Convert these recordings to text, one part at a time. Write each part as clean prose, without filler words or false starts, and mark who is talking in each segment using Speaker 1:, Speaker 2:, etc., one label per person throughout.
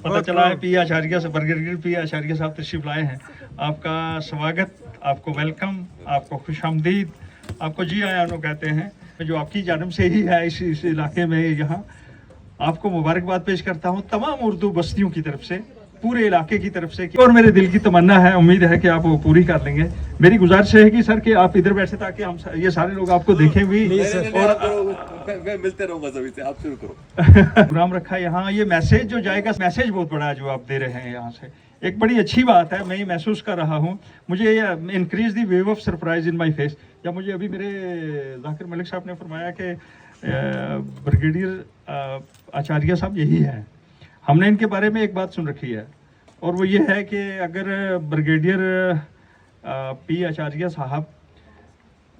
Speaker 1: पता चला है पी आचार्य से ब्रिगेडियर पी आचार्य साहब तशरीफ लाए हैं। आपका स्वागत, आपको वेलकम, आपको खुशामदीद, आपको जी आयानो कहते हैं, जो आपकी जानिब से ही है इस इलाके में। यहाँ आपको मुबारकबाद पेश करता हूँ तमाम उर्दू बस्तियों की तरफ से, पूरे इलाके की तरफ से, और मेरे दिल की तमन्ना है, उम्मीद है कि आप वो पूरी कर लेंगे। मेरी गुजारिश है कि सर कि आप इधर बैठे ताकि हम ये सारे लोग आपको देखें भी। और
Speaker 2: मैं मिलते रहूंगा सभी से, आप शुरू करो।
Speaker 1: प्रोग्राम रखा यहाँ, ये मैसेज जो जाएगा, मैसेज बहुत बड़ा है जो आप दे रहे हैं यहाँ से, एक बड़ी अच्छी बात है। मैं ये महसूस कर रहा हूँ, मुझे ये increase the wave of surprise in my face. जब मुझे अभी मेरे जाकिर मलिक साहब ने फरमाया कि ब्रिगेडियर आचार्य साहब यही है, हमने इनके बारे में एक बात सुन रखी है, और वो ये है कि अगर ब्रिगेडियर पी आचार्य साहब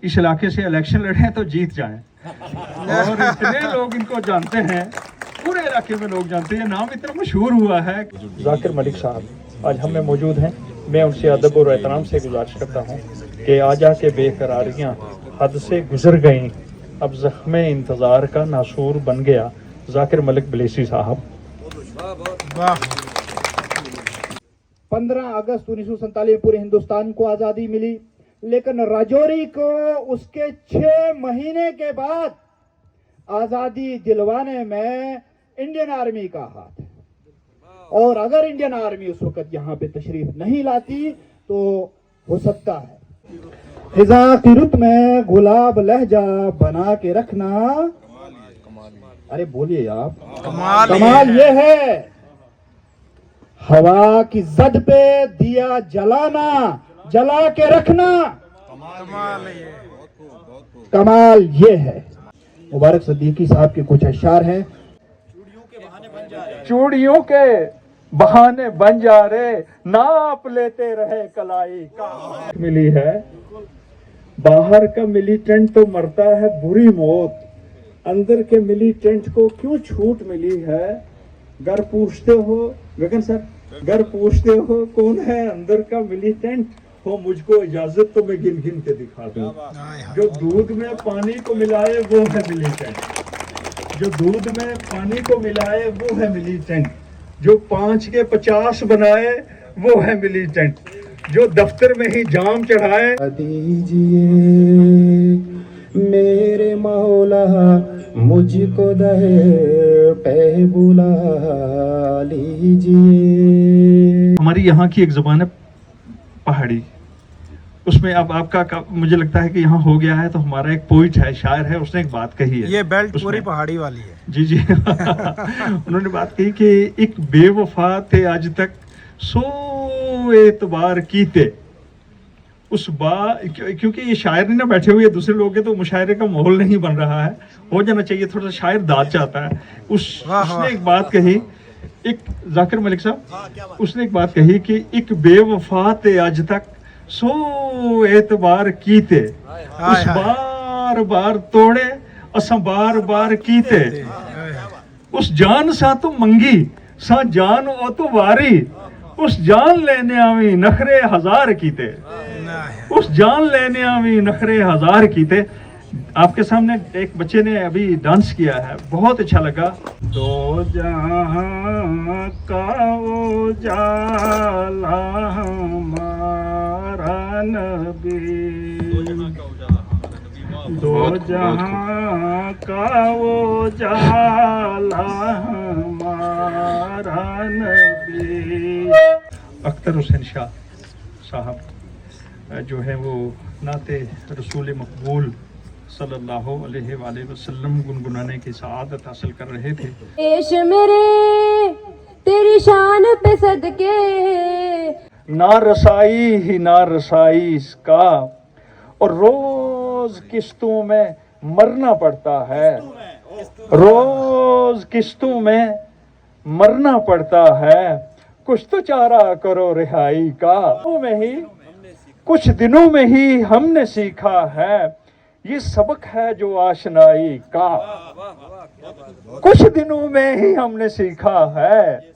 Speaker 1: इस इलाके से इलेक्शन लड़े तो जीत जाएं। और इतने लोग इनको जानते हैं, पूरे इलाके में लोग जानते हैं, नाम इतना मशहूर हुआ है। जाकिर मलिक साहब आज हम में मौजूद हैं। मैं उनसे अदब और एहतराम से गुजारिश करता हूँ कि आज आके बेकरारियाँ हद से गुजर गईं, अब ज़ख्मे इंतज़ार का नासूर बन गया जाकिर मलिक बलेसी साहब।
Speaker 3: 15 अगस्त 1947 में पूरे हिंदुस्तान को आजादी मिली, लेकिन राजौरी को उसके 6 महीने के बाद आजादी दिलवाने में इंडियन आर्मी का हाथ है। और अगर इंडियन आर्मी उस वक्त यहाँ पे तशरीफ नहीं लाती तो हो सकता है खिजा की रुत में गुलाब लहजा बना के रखना। अरे बोलिए आप, कमाल ये है, हवा की जद पे दिया जलाना, जला के रखना, कमाल ये है। मुबारक सदीकी साहब के कुछ अशार हैं।
Speaker 1: चूड़ियों के बहाने बन जा रहे, नाप लेते रहे कलाई का। मिली है बाहर का मिलिटेंट तो मरता है बुरी मौत, अंदर के मिलिटेंट को क्यों छूट मिली है। घर पूछते हो गगन सर, घर पूछते हो कौन है अंदर का मिलिटेंट, हो मुझको इजाजत तो मैं गिन गिन के दिखा दूं। जो दूध में पानी को मिलाए वो है मिलिटेंट, जो दूध में पानी को मिलाए वो है मिलिटेंट, जो 5 के 50 बनाए वो है मिलिटेंट, जो दफ्तर में ही जाम चढ़ाए।
Speaker 3: दीजिए मेरे मौला मुझको दहे पे बुला लीजिए।
Speaker 1: हमारी यहाँ की एक जुबान है पहाड़ी, उसमें अब आपका मुझे लगता है कि यहाँ हो गया है, तो हमारा एक पोइट है, शायर है, उसने एक बात कही है,
Speaker 4: ये बेल्ट पूरी पहाड़ी वाली है।
Speaker 1: जी जी उन्होंने बात कही कि एक बेवफा थे आज तक 100 एतबार कीते उस क्योंकि ये शायर नहीं ना बैठे हुए दूसरे लोग हैं, तो मुशायरे का माहौल नहीं बन रहा है, हो जाना चाहिए, थोड़ा सा शायर दाद चाहता है। उसने एक बात कही, एक जाकिर मलिक साहब, उसने एक बात कही कि एक बेवफा थे आज तक 100 एतबार कीते, उस बार बार तोड़े असा बार बार कीते, उस जान सा तो मंगी सा जान ओ तो वारी, उस जान लेने आवी नखरे हजार कीते, उस जान लेने आवी नखरे हजार कीते। आपके सामने एक बच्चे ने अभी डांस किया है, बहुत अच्छा लगा। दो जहां का उजाला हमारा नबी, दो जहां का उजाला हमारा नबी। अख्तर हुसैन शाह साहब जो है वो नाते रसूल मकबूल सल्लल्लाहु अलैहि वसल्लम गुनगुनाने की सआदत हासिल कर रहे थे।
Speaker 5: पेश मेरे तेरी शान पे सदके,
Speaker 1: ना रसाई ही ना रसाई इसका, और रोज किस्तों में मरना पड़ता है, रोज किस्तों में मरना पड़ता है, कुछ तो चारा करो रिहाई का। कुछ दिनों में ही हमने सीखा है, ये सबक है जो आशनाई का, कुछ दिनों में ही हमने सीखा है,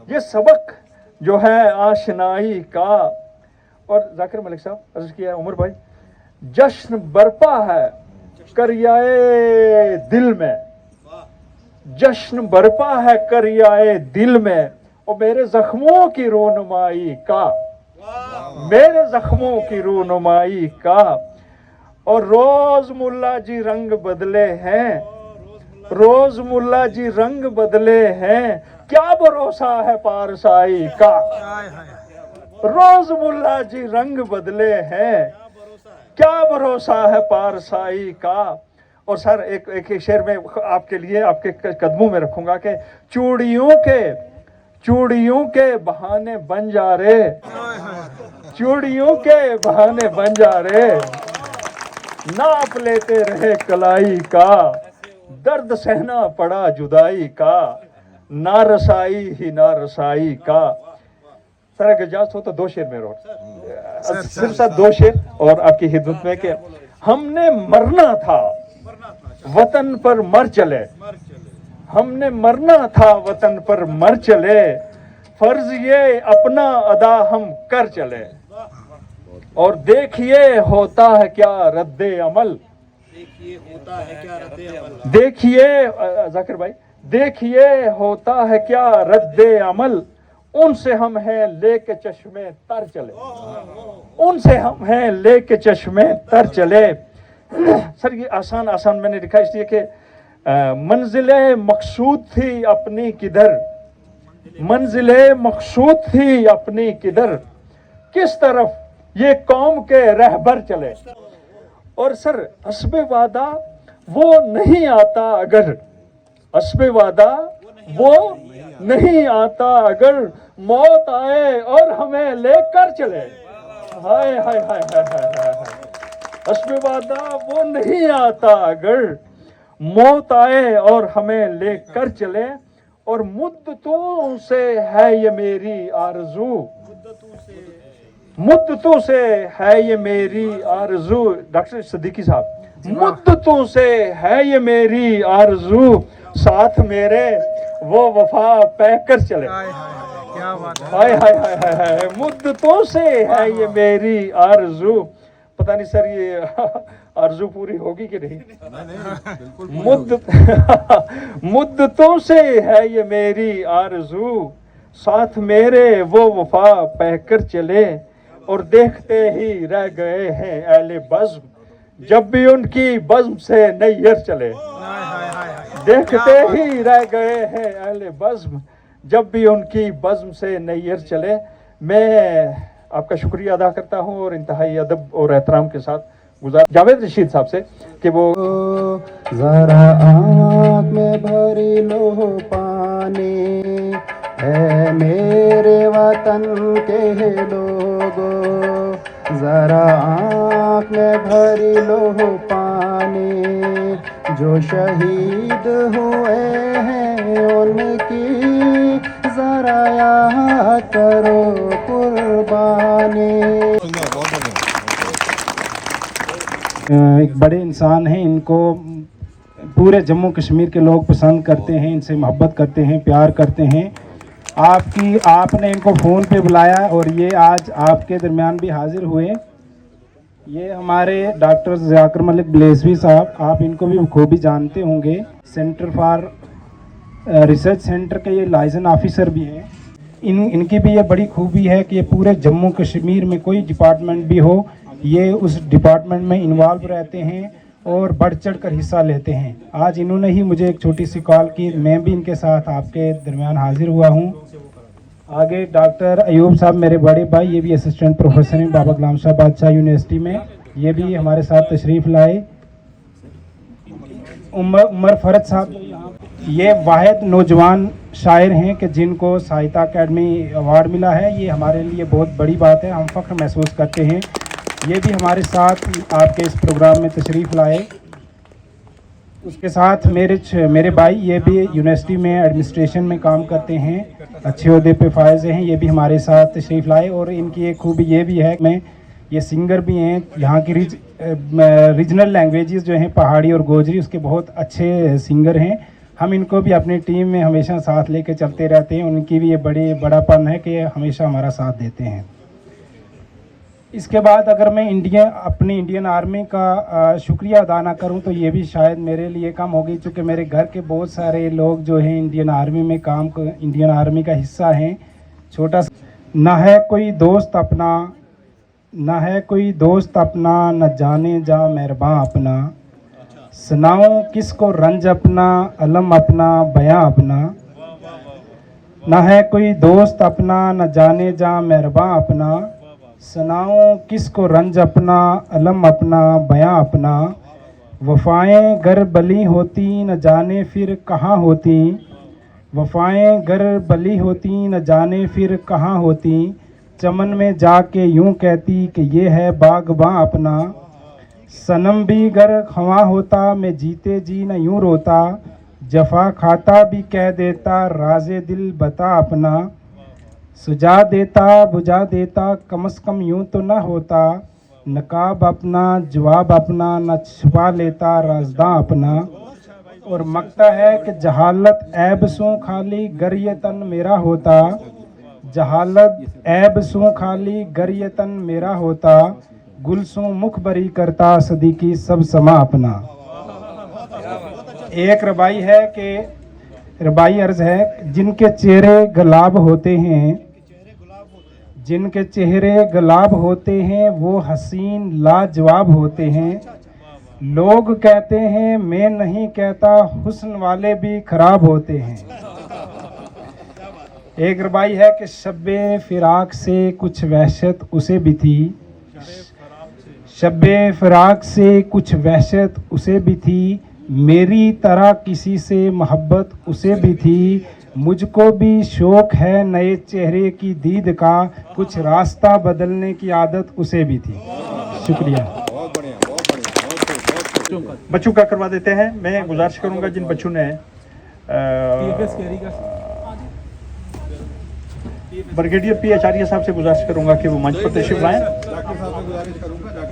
Speaker 1: ये सबक जो है आशनाई का। और जाकिर मलिक साहब अर्ज किया, उमर भाई, जश्न बरपा है करियाए दिल में, जश्न बरपा है करियाए दिल में, और मेरे जख्मों की रोनुमाई का, मेरे जख्मों की रोनुमाई का। और रोज मुल्ला जी रंग बदले हैं, रोज मुल्ला जी रंग बदले हैं, क्या भरोसा है पारसाई का। रोज मुल्ला जी रंग बदले हैं, क्या भरोसा है पारसाई का। और सर एक शेर में आपके लिए आपके कदमों में रखूंगा कि चूड़ियों के बहाने बन जा रे, चूड़ियों के बहाने बन जा रे, नाप लेते रहे कलाई का, दर्द सहना पड़ा जुदाई का, ना रसाई ही ना रसाई का। सर अगर इजाजत हो तो 2 शेर में सिर्फ सर 2 शेर और आपकी खिदमत में कि हमने मरना था वतन पर मर चले, हमने मरना था वतन पर मर चले, फर्ज ये अपना अदा हम कर चले, और देखिए होता है क्या रद्दे अमल, देखिए जाकिर भाई, देखिए होता है क्या रद्दे अमल, उनसे हम हैं लेके चश्मे तर चले, उनसे हम हैं लेके चश्मे तर चले। सर ये आसान मैंने लिखा इसलिए कि मंजिले मकसूद थी अपनी किधर, मंजिले मकसूद थी अपनी किधर, किस तरफ ये कौम के रहबर चले। और सर हस्बे वादा वो नहीं आता अगर, हस्बे वादा वो नहीं आता अगर, मौत आए और हमें लेकर चले। हाय हाय हाय हाय हाय हाय, हस्बे वादा वो नहीं आता अगर, मौत आए और हमें लेकर चले। और मुद्दतों से है ये मेरी आरज़ू, मुद्दतों से है ये मेरी आरज़ू। डॉक्टर सिद्दीकी साहब, मुद्दतों से है ये मेरी आरज़ू, साथ मेरे वो वफा पैकर चले।
Speaker 4: क्या बात है,
Speaker 1: हाय हाय हाय हाय हाय, मुद्दतों से है ये मेरी आरज़ू। पता नहीं सर ये आरज़ू पूरी होगी कि नहीं। मुद्दतों से है ये मेरी आरज़ू, साथ मेरे वो वफा पहकर चले, और देखते ही रह गए हैं अहले बज़्म, जब भी उनकी बज़्म से नैयर चले। देखते ही रह गए हैं अहले बज़्म, जब भी उनकी बज़्म से नैयर चले। मैं आपका शुक्रिया अदा करता हूँ और इंतहाई अदब और एहतराम के साथ गुजार जावेद रशीद साहब से कि वो
Speaker 6: जरा आँख में भरी लो पानी, है मेरे वतन के लोगों, जरा आँख में भरी लो पानी, जो शहीद हुए हैं उनकी जरा याद करो कुर्बानी। एक बड़े इंसान हैं, इनको पूरे जम्मू कश्मीर के लोग पसंद करते हैं, इनसे मोहब्बत करते हैं, प्यार करते हैं। आपने इनको फ़ोन पे बुलाया और ये आज आपके दरमियान भी हाजिर हुए। ये हमारे डॉक्टर ज़ाकिर मलिक ब्लेसवी साहब, आप इनको भी खूबी जानते होंगे, सेंटर फॉर रिसर्च सेंटर के ये लाइसेंस ऑफिसर भी हैं। इनकी भी ये बड़ी खूबी है कि ये पूरे जम्मू कश्मीर में कोई डिपार्टमेंट भी हो, ये उस डिपार्टमेंट में इन्वॉल्व रहते हैं और बढ़ चढ़ कर हिस्सा लेते हैं। आज इन्होंने ही मुझे एक छोटी सी कॉल की, मैं भी इनके साथ आपके दरमियान हाजिर हुआ हूँ। आगे डॉक्टर अयूब साहब मेरे बड़े भाई, ये भी असिस्टेंट प्रोफेसर हैं बाबा गुलाम शाह बादशाह यूनिवर्सिटी में, ये भी हमारे साथ तशरीफ़ लाए। उमर फरद साहब, ये वाहिद नौजवान शायर हैं कि जिनको साहित्य अकेडमी अवार्ड मिला है। ये हमारे लिए बहुत बड़ी बात है, हम फ़ख्र महसूस करते हैं। ये भी हमारे साथ आपके इस प्रोग्राम में तशरीफ़ लाए। उसके साथ मेरे भाई, ये भी यूनिवर्सिटी में एडमिनिस्ट्रेशन में काम करते हैं, अच्छे ओहदे पे फायज हैं, ये भी हमारे साथ तशरीफ़ लाए। और इनकी एक खूबी ये भी है कि ये सिंगर भी हैं, यहाँ की रीजनल लैंग्वेजेस जो हैं पहाड़ी और गोजरी, उसके बहुत अच्छे सिंगर हैं। हम इनको भी अपनी टीम में हमेशा साथ लेके चलते रहते हैं। उनकी भी ये बड़ापन है कि हमेशा हमारा साथ देते हैं। इसके बाद अगर मैं अपनी इंडियन आर्मी का शुक्रिया अदा ना करूं तो ये भी शायद मेरे लिए कम होगी, क्योंकि मेरे घर के बहुत सारे लोग जो हैं इंडियन आर्मी में इंडियन आर्मी का हिस्सा हैं। छोटा सा ना है कोई दोस्त अपना, ना है कोई दोस्त अपना, न जाने जा मेहरबां अपना, सुनाऊं किसको रंज अपना, अलम अपना, बयां अपना। ना है कोई दोस्त अपना, न जाने जा मेहरबां अपना, सुनाऊं किसको रंज अपना, अलम अपना, बयां अपना। वफ़ाएं गर बली होती न जाने फिर कहाँ होती, वफ़ाएं गर बली होती न जाने फिर कहाँ होती, चमन में जाके यूं कहती कि ये है बागबां अपना। सनम भी गर खवा होता मैं जीते जी न यूं रोता, जफ़ा खाता भी कह देता राज़े दिल बता अपना। सुझा देता बुझा देता कम से कम यूं तो न होता, नकाब अपना जवाब अपना, न छुपा लेता राज़दां अपना। और मकता है कि जहालत ऐब सूं खाली गर ये तन मेरा होता, जहालत ऐब सूं खाली गर ये तन मेरा होता, गुल सूं मुख बरी करता सदीकी सब समा अपना। एक रबाई है कि रबाई अर्ज है, जिनके चेहरे गुलाब होते हैं, जिनके चेहरे गुलाब होते हैं वो हसीन लाजवाब होते हैं। लोग कहते हैं मैं नहीं कहता हुस्न वाले भी खराब होते हैं। एक रबाई है कि शब्बे फिराक से कुछ वहशत उसे भी थी, शब्बे फिराक से कुछ वहशत उसे भी थी, मेरी तरह किसी से मोहब्बत उसे भी थी। मुझको भी शौक है नए चेहरे की दीद का, कुछ रास्ता बदलने की आदत उसे भी थी। शुक्रिया।
Speaker 1: बच्चों का करवा देते हैं। मैं गुजारिश करूंगा जिन बच्चों ने ब्रिगेडियर पी आचार्य साहब से गुजारिश करूंगा कि वो मंच पर तशरीफ लाएं।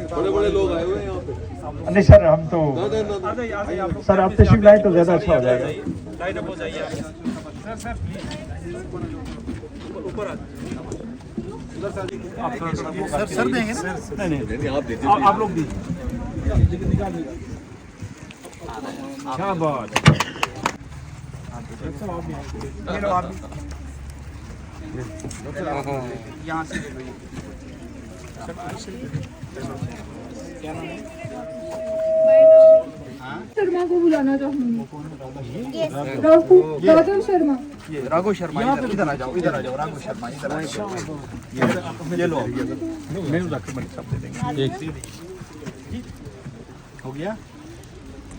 Speaker 2: बड़े बड़े लोग आए हुए हैं यहाँ पे।
Speaker 1: नहीं सर, हम तो सर आप तशरीफ लाएं तो ज़्यादा अच्छा हो जाएगा।
Speaker 4: सर देंगे ना?
Speaker 2: नहीं आप दीजिए।
Speaker 4: आप लोग दीजिए। क्या बात है। ये लो आप यहाँ से क्या नाम है?
Speaker 5: शर्मा को बुलाना चाहूंगी। राघव शर्मा।
Speaker 4: राघव शर्मा इधर आ जाओ, इधर आ जाओ। राघव शर्मा इधर आ जाओ। ये लो मेनू रख के सब दे देंगे। एक हो गया।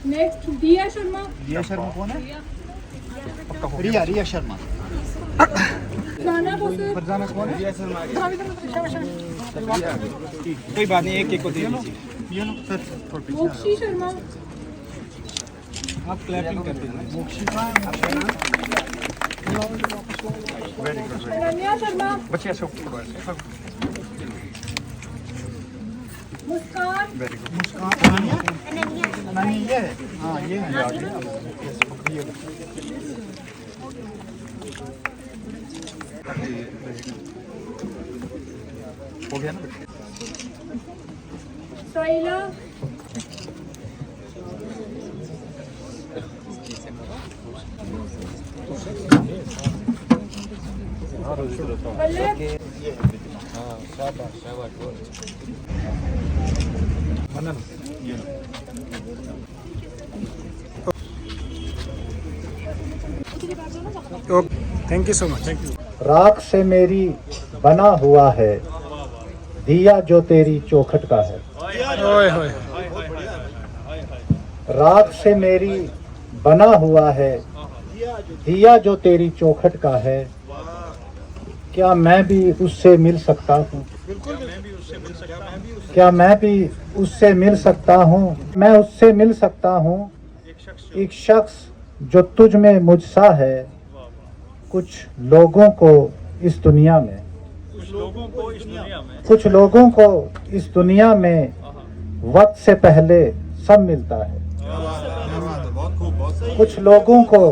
Speaker 5: नेक्स्ट दिया शर्मा।
Speaker 4: दिया शर्मा कौन है? रिया शर्मा।
Speaker 5: फरजाना कौन?
Speaker 4: फरजाना कौन है? कोई बात नहीं, एक एक को दे दीजिए। ये लो सर।
Speaker 5: मोक्षी शर्मा।
Speaker 4: आप क्लैपिंग कर दीजिए। मोक्षी का
Speaker 5: रम्या शर्मा।
Speaker 1: बच्चे ऐसे ऊपर ऐसे।
Speaker 5: मुस्कान।
Speaker 4: Very good. मुस्कान नहीं ये है। हाँ ये है।
Speaker 1: हो गया ना?
Speaker 5: Saila. Pallav.
Speaker 4: Thank you so much. Thank you.
Speaker 3: राख से मेरी बना हुआ है, दिया जो तेरी चौखट का है।
Speaker 4: ओए होए।
Speaker 3: राख से मेरी बना हुआ है, दिया जो तेरी चौखट का है। क्या मैं भी उससे मिल सकता हूँ? क्या मैं भी उससे मिल सकता हूँ? मैं उससे मिल सकता हूँ। एक शख्स जो तुझ में मुझसा है, कुछ लोगों को इस दुनिया में, कुछ लोगों को इस दुनिया में वक्त से पहले सब मिलता है। कुछ लोगों को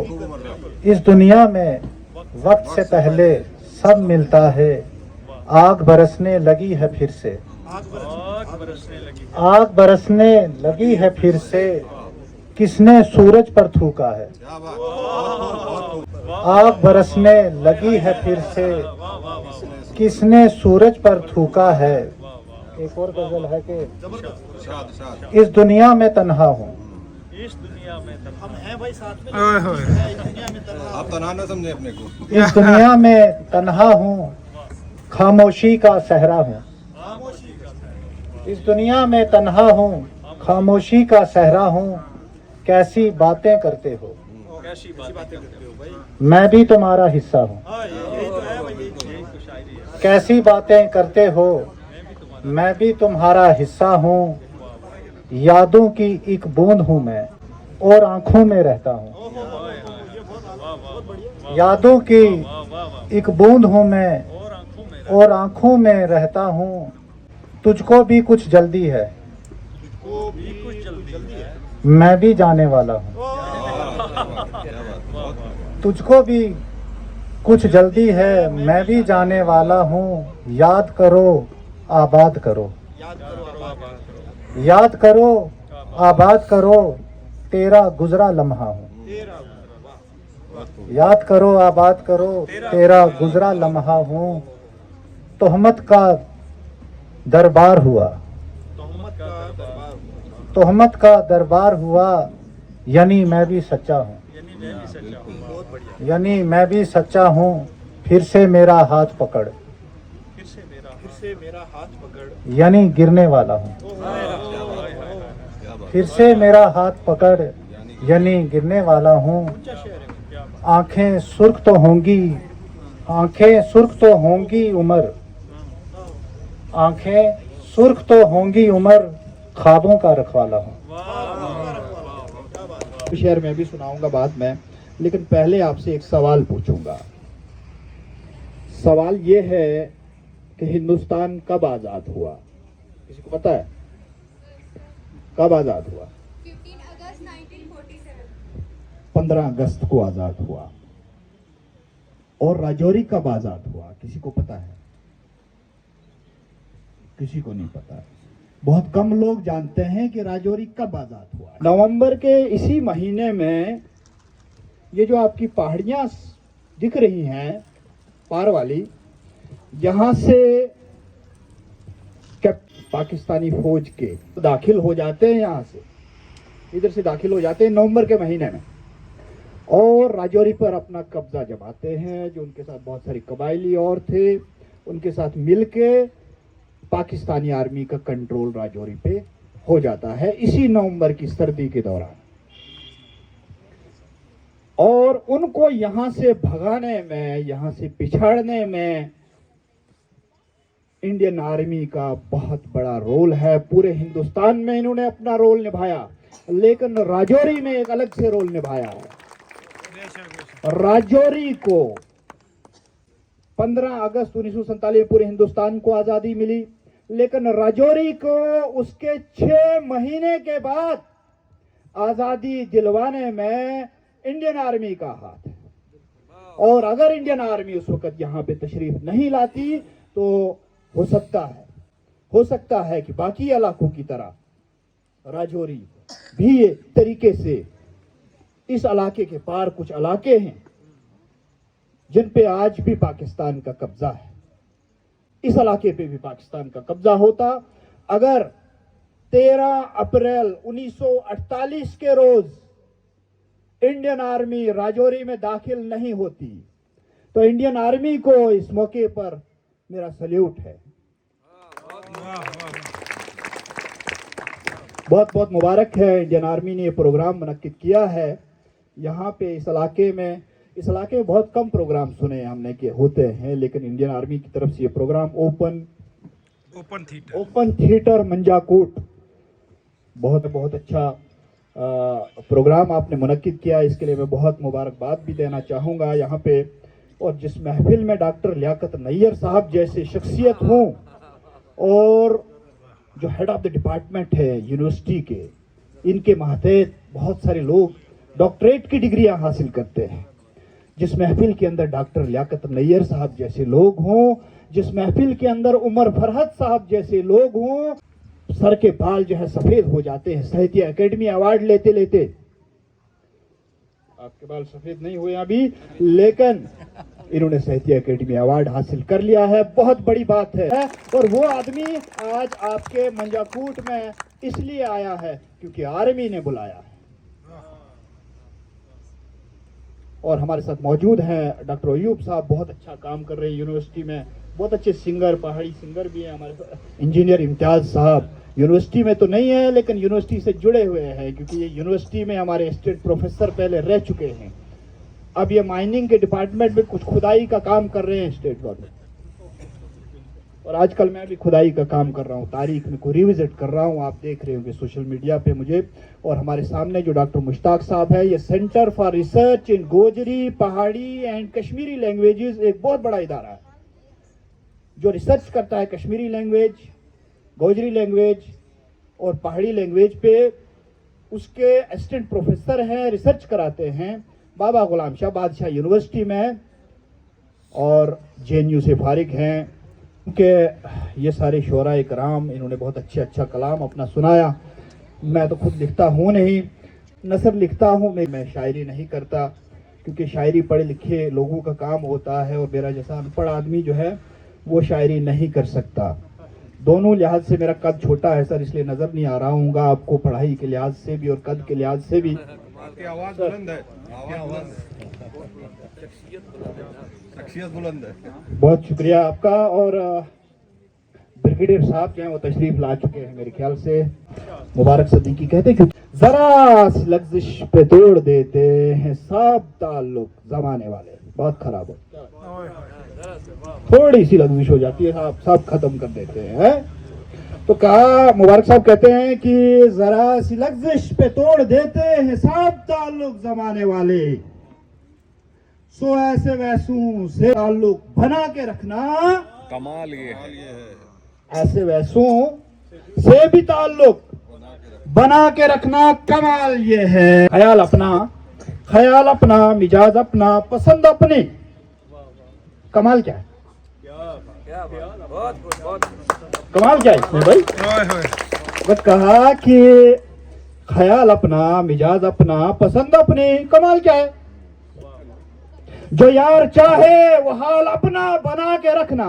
Speaker 3: इस दुनिया में वक्त से पहले सब मिलता है। आग बरसने लगी है फिर से, आग बरसने लगी है फिर से, किसने सूरज पर थूका है। आग बरसने लगी है फिर से, किसने सूरज पर थूका है। एक और गजल है कि इस दुनिया में तन्हा हूँ।
Speaker 2: आप तनाव न समझे अपने को।
Speaker 3: इस दुनिया में तन्हा हूँ, खामोशी का सहरा हूँ। इस दुनिया में तन्हा हूँ, खामोशी का सहरा हूँ। कैसी बातें करते हो, मैं भी तुम्हारा हिस्सा हूँ। कैसी बातें करते हो, मैं भी तुम्हारा हिस्सा हूँ। यादों की एक बूंद हूँ मैं, और आंखों में रहता हूँ। यादों की एक बूंद हूँ मैं, और आंखों में रहता हूँ। तुझको भी कुछ जल्दी है, मैं भी जाने वाला हूँ। तुझको भी कुछ जल्दी है, मैं भी जाने वाला हूँ। याद करो आबाद करो, याद करो आबाद करो, तेरा गुजरा लम्हा हूँ। याद करो आबाद करो, तेरा गुजरा लम्हा हूँ। तोहमत का दरबार हुआ, तोहमत का दरबार हुआ, यानी मैं भी सच्चा हूँ। यानी मैं भी सच्चा हूँ। फिर से मेरा हाथ पकड़, यानी गिरने वाला हूँ। फिर से मेरा हाथ पकड़, यानी गिरने वाला हूँ। आंखें सुर्ख तो होंगी, आंखें सुर्ख तो होंगी उम्र, आंखें सुर्ख तो होंगी उम्र, ख्वाबों का रखवाला हूँ। शेर मैं भी सुनाऊंगा बाद में, लेकिन पहले आपसे एक सवाल पूछूंगा। सवाल ये है कि हिंदुस्तान कब आजाद हुआ, किसी को पता है? कब आजाद हुआ?
Speaker 5: 15 अगस्त 1947।
Speaker 3: 15 अगस्त को आजाद हुआ। और राजौरी कब आजाद हुआ, किसी को पता है? किसी को नहीं पता। बहुत कम लोग जानते हैं कि राजौरी कब आजाद हुआ। नवंबर के इसी महीने में ये जो आपकी पहाड़ियां दिख रही हैं पार वाली, यहां से पाकिस्तानी फौज के दाखिल हो जाते हैं, यहां से इधर से दाखिल हो जाते हैं नवंबर के महीने में, और राजौरी पर अपना कब्जा जमाते हैं। जो उनके साथ बहुत सारी कबायली और थे, उनके साथ मिलके पाकिस्तानी आर्मी का कंट्रोल राजौरी पे हो जाता है इसी नवंबर की सर्दी के दौरान। और उनको यहां से भगाने में, यहां से पिछाड़ने में इंडियन आर्मी का बहुत बड़ा रोल है। पूरे हिंदुस्तान में इन्होंने अपना रोल निभाया, लेकिन राजौरी में एक अलग से रोल निभाया है। राजौरी को 15 अगस्त 1947 पूरे हिंदुस्तान को आजादी मिली, लेकिन राजौरी को उसके 6 महीने के बाद आजादी दिलवाने में इंडियन आर्मी का हाथ है। और अगर इंडियन आर्मी उस वक्त यहां पे तशरीफ नहीं लाती तो हो सकता है कि बाकी इलाकों की तरह राजौरी भी एक तरीके से, इस इलाके के पार कुछ इलाके हैं जिन पे आज भी पाकिस्तान का कब्जा है, इस इलाके पे भी पाकिस्तान का कब्जा होता अगर 13 अप्रैल 1948 के रोज इंडियन आर्मी राजौरी में दाखिल नहीं होती। तो इंडियन आर्मी को इस मौके पर मेरा सल्यूट है, बहुत बहुत मुबारक है। इंडियन आर्मी ने ये प्रोग्राम मुनक्किद किया है यहाँ पे इस इलाके में। इस इलाके में बहुत कम प्रोग्राम सुने हमने के होते हैं, लेकिन इंडियन आर्मी की तरफ से ये प्रोग्राम ओपन थिएटर मंजाकोट, बहुत बहुत अच्छा प्रोग्राम आपने मुनक्किद किया। इसके लिए मैं बहुत मुबारकबाद भी देना चाहूँगा यहाँ पे। और जिस महफिल में डॉक्टर लियाकत नैयर साहब जैसे शख्सियत हों, और जो हेड ऑफ द डिपार्टमेंट है यूनिवर्सिटी के, इनके मातहत बहुत सारे लोग डॉक्टरेट की डिग्रियां हासिल करते हैं, जिस महफिल के अंदर डॉक्टर लियाकत नैयर साहब जैसे लोग हों, जिस महफिल के अंदर उमर फरहत साहब जैसे लोग हों, सर के बाल जो है सफेद हो जाते हैं साहित्य एकेडमी अवार्ड लेते लेते। आपके बाल सफेद नहीं हुए अभी, लेकिन इन्होंने साहित्य एकेडमी अवार्ड हासिल कर लिया है, बहुत बड़ी बात है। और वो आदमी आज आपके मंजाकूट में इसलिए आया है क्योंकि आर्मी ने बुलाया है। और हमारे साथ मौजूद हैं डॉक्टर अयूब साहब, बहुत अच्छा काम कर रहे हैं यूनिवर्सिटी में, बहुत अच्छे सिंगर, पहाड़ी सिंगर भी हैं हमारे साथ। इंजीनियर इम्तियाज साहब यूनिवर्सिटी में तो नहीं है लेकिन यूनिवर्सिटी से जुड़े हुए हैं, क्योंकि ये यूनिवर्सिटी में हमारे स्टेट प्रोफेसर पहले रह चुके हैं। अब ये माइनिंग के डिपार्टमेंट में कुछ खुदाई का काम कर रहे हैं स्टेट गवर्नमेंट, और आजकल मैं भी खुदाई का काम कर रहा हूँ, तारीख में को रिविजिट कर रहा हूँ, आप देख रहे होंगे सोशल मीडिया पे मुझे। और हमारे सामने जो डॉक्टर मुश्ताक साहब है, ये सेंटर फॉर रिसर्च इन गोजरी, पहाड़ी एंड कश्मीरी लैंग्वेजेस एक बहुत बड़ा इदारा है जो रिसर्च करता है कश्मीरी लैंग्वेज, गोजरी लैंग्वेज और पहाड़ी लैंग्वेज पे। उसके असिस्टेंट प्रोफेसर हैं, रिसर्च कराते हैं बाबा गुलाम शाह बादशाह यूनिवर्सिटी में, और JNU से फारिग हैं। उनके ये सारे शोराए कराम, इन्होंने बहुत अच्छा कलाम अपना सुनाया। मैं तो खुद लिखता हूँ नहीं, नसर लिखता हूँ, मैं शायरी नहीं करता क्योंकि शायरी पढ़े लिखे लोगों का काम होता है, और मेरा जैसा अनपढ़ आदमी जो है वो शायरी नहीं कर सकता। दोनों लिहाज से मेरा कद छोटा है सर, इसलिए नजर नहीं आ रहा हूँगा आपको, पढ़ाई के लिहाज से भी और कद के लिहाज से भी।
Speaker 2: आपकी आवाज बुलंद है, शख्सियत बुलंद है।
Speaker 3: बहुत शुक्रिया आपका। और ब्रिगेडियर साहब जो हैं वो तशरीफ ला चुके हैं मेरे ख्याल से। मुबारक सदीकी कहते हैं कि जरा सी लफ्जिश पे तोड़ देते हैं सब ताल्लुक जमाने वाले, बहुत खराब हो, थोड़ी सी लफ्जिश हो जाती है साहब, सब खत्म कर देते हैं। तो कहा, मुबारक साहब कहते हैं कि जरा सी लफ्जिश पे तोड़ देते हैं सब ताल्लुक जमाने वाले, सो ऐसे वैसों से ताल्लुक बना के रखना
Speaker 2: कमाल ये है।
Speaker 3: ऐसे वैसों से भी ताल्लुक बना के रखना कमाल ये है। ख्याल अपना, मिजाज अपना, पसंद अपनी, कमाल क्या है? कमाल क्या है इसमें भाई? बस कहा कि ख्याल अपना, मिजाज अपना, पसंद अपनी, कमाल क्या है? जो यार चाहे वो हाल अपना बना के रखना,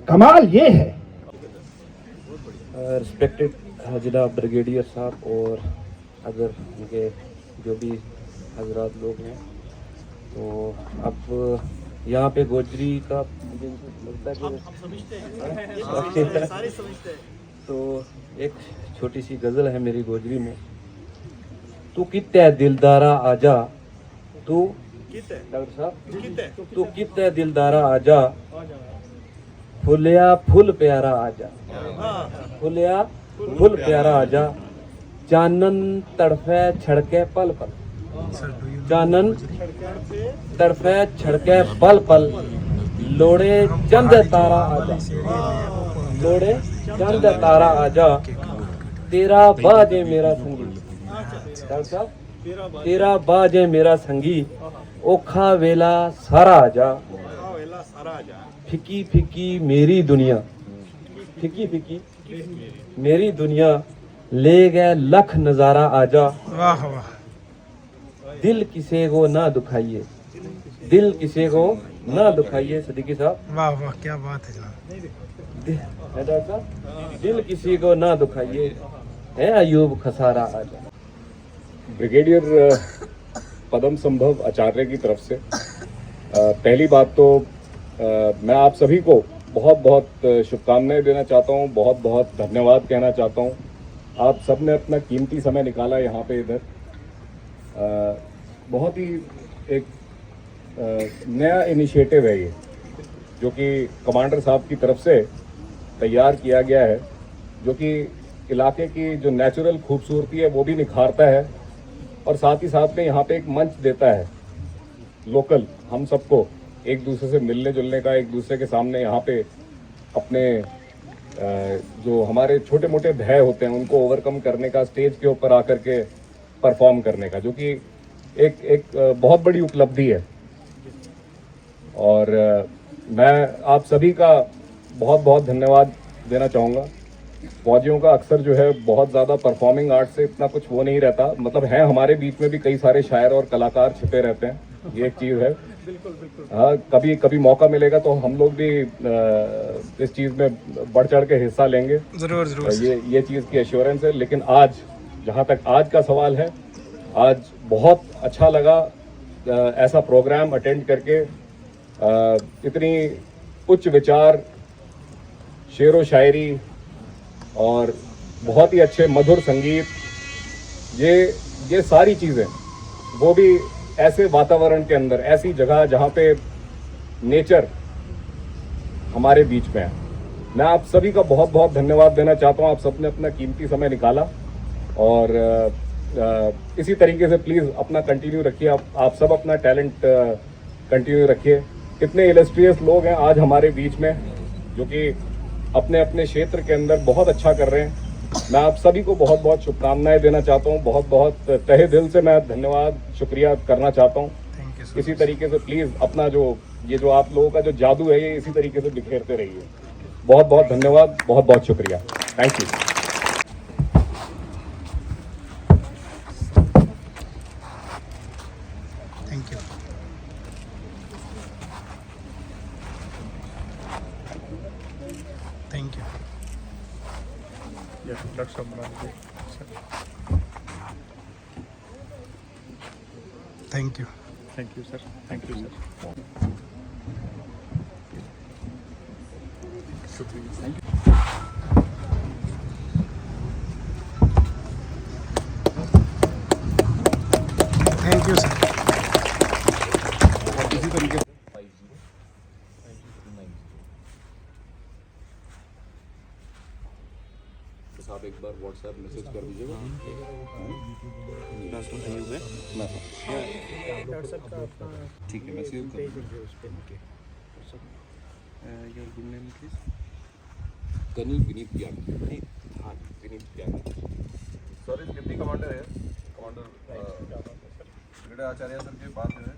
Speaker 3: कमाल ये है।
Speaker 7: रिस्पेक्टेड जनाब ब्रिगेडियर साहब, और अगर उनके जो भी हजरात लोग हैं, तो अब यहाँ पे गोजरी का मुझे लगता है कि तो एक छोटी सी गज़ल है मेरी गोजरी में। तू कित्ते दिलदारा आजा, तू डॉक्टर साहब तू कित्ते दिलदारा आजा, फुलिया फुल प्यारा आजा, फुलिया फुल प्यारा आजा, चानन तड़फे छड़के पल पल, चानन तड़फे छड़के पल पल, लोड़े चंद तारा आजा, लोड़े चंद तारा आजा, तेरा बाजे मेरा संगी, डॉक्टर साहब तेरा बाजे मेरा संगी, ओखा वेला सारा आजा, फिकी फिकी मेरी दुनिया, फिकी फिकी मेरी दुनिया, ले गए लख नजारा आजा, वाह वाह, दिल किसी को ना दुखाइए, दिल किसी को ना दुखाइए। सदीकी साहब
Speaker 6: वाह वाह, क्या बात है जनाब।
Speaker 7: दिल किसी को ना दुखाइए, है अयूब खसारा आजा।
Speaker 8: ब्रिगेडियर पदम संभव आचार्य की तरफ से पहली बात तो मैं आप सभी को बहुत बहुत शुभकामनाएं देना चाहता हूं, बहुत बहुत धन्यवाद कहना चाहता हूं। आप सब ने अपना कीमती समय निकाला यहाँ पे, इधर बहुत ही एक नया इनिशिएटिव है ये, जो कि कमांडर साहब की तरफ से तैयार किया गया है, जो कि इलाके की जो नेचुरल खूबसूरती है वो भी निखारता है, और साथ ही साथ में यहाँ पे एक मंच देता है लोकल हम सबको एक दूसरे से मिलने जुलने का, एक दूसरे के सामने यहाँ पे अपने जो हमारे छोटे मोटे भय होते हैं उनको ओवरकम करने का, स्टेज के ऊपर आकर के परफॉर्म करने का, जो कि एक बहुत बड़ी उपलब्धि है। और मैं आप सभी का बहुत बहुत धन्यवाद देना चाहूँगा। फौजियों का अक्सर जो है बहुत ज़्यादा परफॉर्मिंग आर्ट से इतना कुछ वो नहीं रहता, मतलब है हमारे बीच में भी कई सारे शायर और कलाकार छिपे रहते हैं, ये एक चीज़ है। हाँ, कभी कभी मौका मिलेगा तो हम लोग भी इस चीज़ में बढ़ चढ़ के हिस्सा लेंगे, जरूर ये चीज़ की एश्योरेंस है। लेकिन आज जहाँ तक आज का सवाल है, आज बहुत अच्छा लगा ऐसा प्रोग्राम अटेंड करके, इतनी उच्च विचार, शेर व शायरी और बहुत ही अच्छे मधुर संगीत, ये सारी चीज़ें, वो भी ऐसे वातावरण के अंदर, ऐसी जगह जहाँ पे नेचर हमारे बीच में है। मैं आप सभी का बहुत बहुत धन्यवाद देना चाहता हूँ। आप सबने अपना कीमती समय निकाला और इसी तरीके से प्लीज़ अपना कंटिन्यू रखिए। आप सब अपना टैलेंट कंटिन्यू रखिए। कितने इलस्ट्रियस लोग हैं आज हमारे बीच में जो कि अपने अपने क्षेत्र के अंदर बहुत अच्छा कर रहे हैं। मैं आप सभी को बहुत बहुत शुभकामनाएं देना चाहता हूँ। बहुत बहुत तहे दिल से मैं धन्यवाद शुक्रिया करना चाहता हूँ। इसी तरीके से प्लीज़ अपना जो आप लोगों का जो जादू है, ये इसी तरीके से बिखेरते रहिए। बहुत बहुत धन्यवाद, बहुत बहुत शुक्रिया। Thank you.
Speaker 1: Thank you sir, thank you sir.
Speaker 6: Thank you sir.
Speaker 8: इसी तरीके से आप एक बार व्हाट्सएप मैसेज कर दीजिएगा। ठीक है, मैं सेव कर कर्नल विनीत त्यागी। हाँ, विनीत त्यागी सर इज डिप्टी कमांडर है। कमांडर ब्रिगेडियर आचार्य सर के बाद जो है